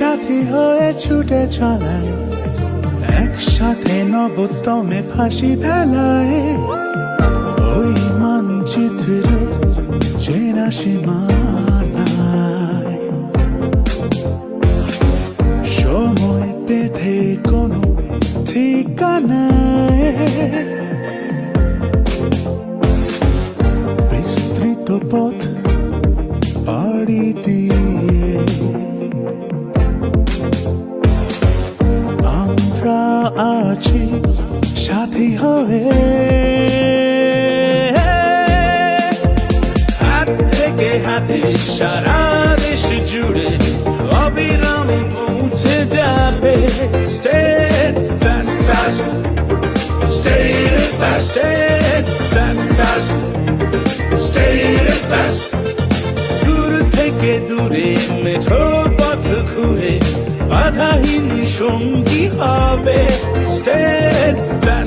সাথী হয়ে ছুটে চলায়, একসাথে নবতমে ফাঁসি ফেলায়। ওই মানচিত্রে চেনা সীমানায় সময় বেঁধে কোনো ঠিকানায় বিস্তৃত পথ পাড়ি দিয়ে আমরা আছি সাথী হয়ে। হাত থেকে হাতে সারা দেশ জুড়ে অবিরাম পৌঁছে যাবে। Steadfast, steadfast, steadfast, steadfast. দূর থেকে দূরে মেঠো পথ ঘুরে বাধাহীন সঙ্গী হবে। Steadfast.